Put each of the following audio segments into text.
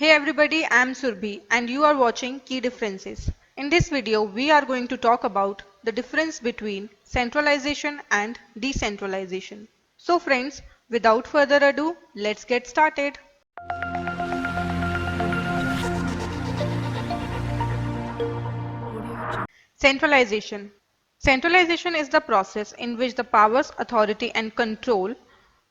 Hey everybody, I am Surbhi and you are watching Key Differences. In this video, we are going to talk about the difference between centralization and decentralization. So friends, without further ado, let's get started. Centralization. Centralization is the process in which the powers, authority and control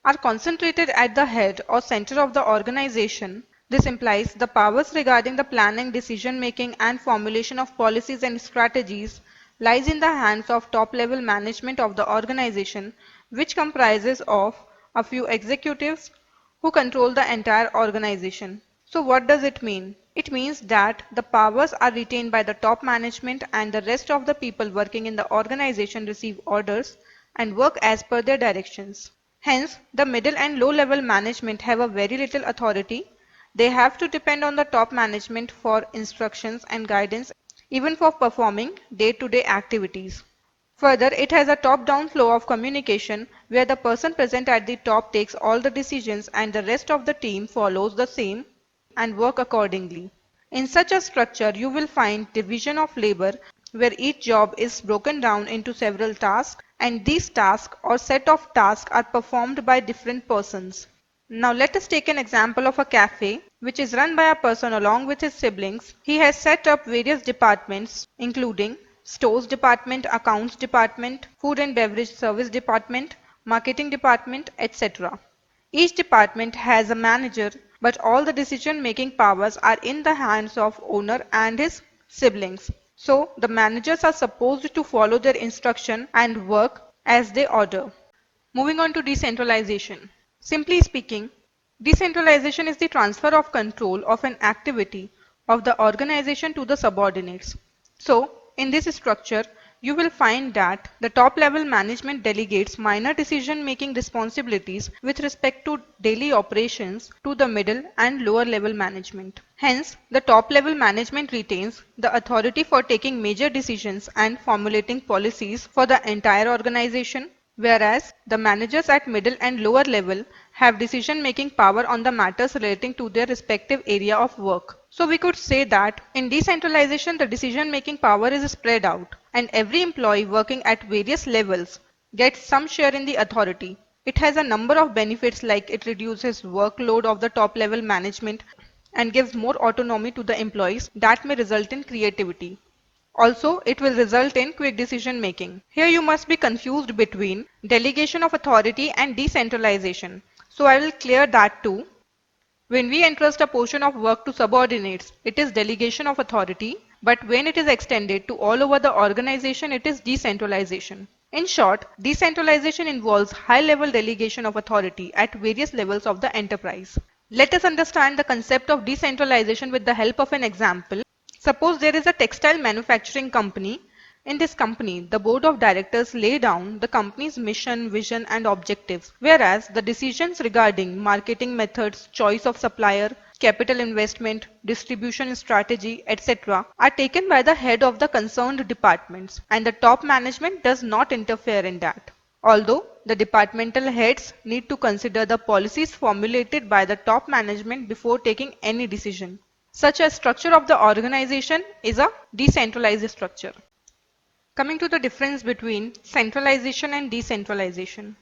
are concentrated at the head or center of the organization. This implies the powers regarding the planning, decision making and formulation of policies and strategies lies in the hands of top level management of the organization, which comprises of a few executives who control the entire organization. So what does it mean? It means that the powers are retained by the top management and the rest of the people working in the organization receive orders and work as per their directions. Hence, the middle and low level management have a very little authority. They have to depend on the top management for instructions and guidance, even for performing day-to-day activities. Further, it has a top-down flow of communication where the person present at the top takes all the decisions and the rest of the team follows the same and work accordingly. In such a structure, you will find division of labor where each job is broken down into several tasks and these tasks or set of tasks are performed by different persons. Now let us take an example of a cafe which is run by a person along with his siblings. He has set up various departments including stores department, accounts department, food and beverage service department, marketing department, etc. Each department has a manager, but all the decision-making powers are in the hands of owner and his siblings. So the managers are supposed to follow their instruction and work as they order. Moving on to decentralization. Simply speaking, decentralization is the transfer of control of an activity of the organization to the subordinates. So, in this structure, you will find that the top level management delegates minor decision making responsibilities with respect to daily operations to the middle and lower level management. Hence, the top level management retains the authority for taking major decisions and formulating policies for the entire organization, whereas the managers at middle and lower level have decision making power on the matters relating to their respective area of work. So we could say that in decentralization the decision making power is spread out and every employee working at various levels gets some share in the authority. It has a number of benefits like it reduces workload of the top level management and gives more autonomy to the employees that may result in creativity. Also, it will result in quick decision making. Here you must be confused between delegation of authority and decentralization. So I will clear that too. When we entrust a portion of work to subordinates, it is delegation of authority, but when it is extended to all over the organization, it is decentralization. In short, decentralization involves high-level delegation of authority at various levels of the enterprise. Let us understand the concept of decentralization with the help of an example. Suppose there is a textile manufacturing company. In this company, the board of directors lay down the company's mission, vision and objectives, whereas the decisions regarding marketing methods, choice of supplier, capital investment, distribution strategy, etc. are taken by the head of the concerned departments and the top management does not interfere in that. Although the departmental heads need to consider the policies formulated by the top management before taking any decision. Such a structure of the organization is a decentralized structure. Coming to the difference between centralization and decentralization.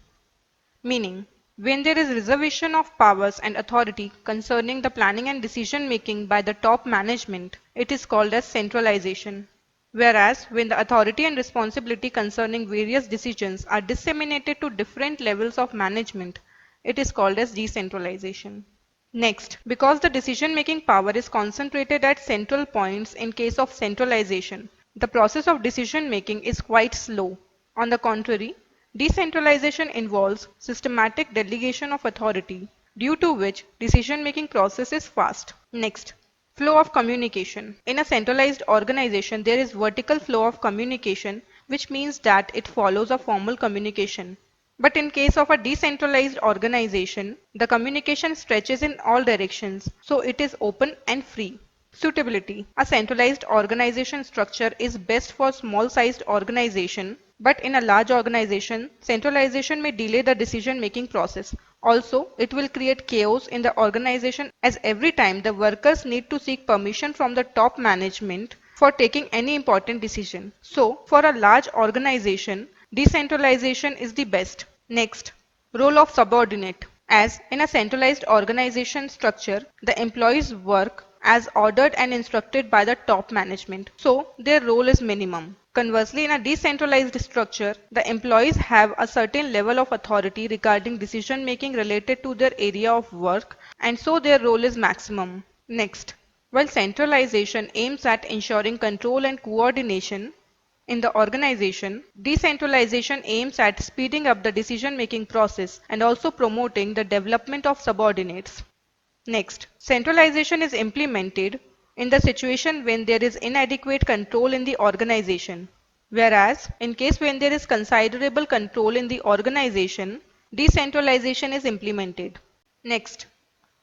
Meaning, when there is reservation of powers and authority concerning the planning and decision making by the top management, it is called as centralization. Whereas, when the authority and responsibility concerning various decisions are disseminated to different levels of management, it is called as decentralization. Next, because the decision-making power is concentrated at central points in case of centralization, the process of decision-making is quite slow. On the contrary, decentralization involves systematic delegation of authority, due to which decision-making process is fast. Next, flow of communication. In a centralized organization, there is vertical flow of communication, which means that it follows a formal communication. But in case of a decentralized organization, the communication stretches in all directions, so it is open and free. Suitability. A centralized organization structure is best for small-sized organization, but in a large organization, centralization may delay the decision-making process. Also, it will create chaos in the organization as every time the workers need to seek permission from the top management for taking any important decision. So, for a large organization, decentralization is the best. Next, role of subordinate. As in a centralized organization structure, the employees work as ordered and instructed by the top management. So, their role is minimum. Conversely, in a decentralized structure, the employees have a certain level of authority regarding decision making related to their area of work, and so their role is maximum. Next, while centralization aims at ensuring control and coordination in the organization, decentralization aims at speeding up the decision-making process and also promoting the development of subordinates. Next, centralization is implemented in the situation when there is inadequate control in the organization, whereas in case when there is considerable control in the organization, decentralization is implemented. Next,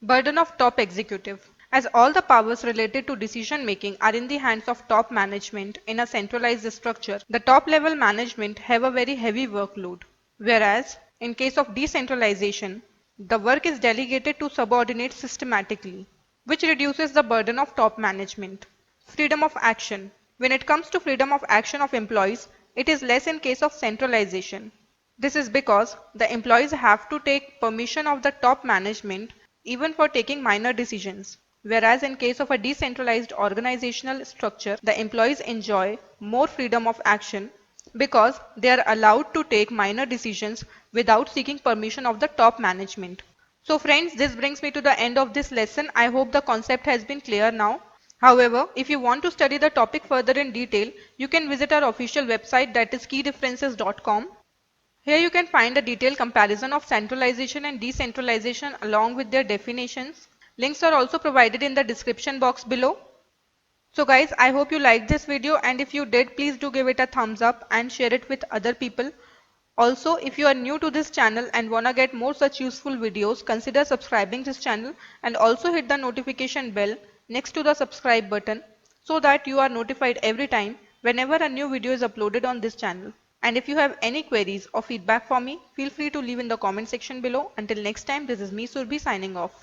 burden of top executive. As all the powers related to decision making are in the hands of top management in a centralized structure, the top level management have a very heavy workload. Whereas in case of decentralization, the work is delegated to subordinates systematically, which reduces the burden of top management. Freedom of action. When it comes to freedom of action of employees, it is less in case of centralization. This is because the employees have to take permission of the top management even for taking minor decisions. Whereas in case of a decentralized organizational structure, the employees enjoy more freedom of action because they are allowed to take minor decisions without seeking permission of the top management. So friends, this brings me to the end of this lesson. I hope the concept has been clear now. However, if you want to study the topic further in detail, you can visit our official website, that is keyreferences.com. Here you can find a detailed comparison of centralization and decentralization along with their definitions. Links are also provided in the description box below. So guys, I hope you liked this video, and if you did, please do give it a thumbs up and share it with other people. Also, if you are new to this channel and wanna get more such useful videos, consider subscribing this channel and also hit the notification bell next to the subscribe button so that you are notified every time whenever a new video is uploaded on this channel. And if you have any queries or feedback for me, feel free to leave in the comment section below. Until next time, this is me Surbhi signing off.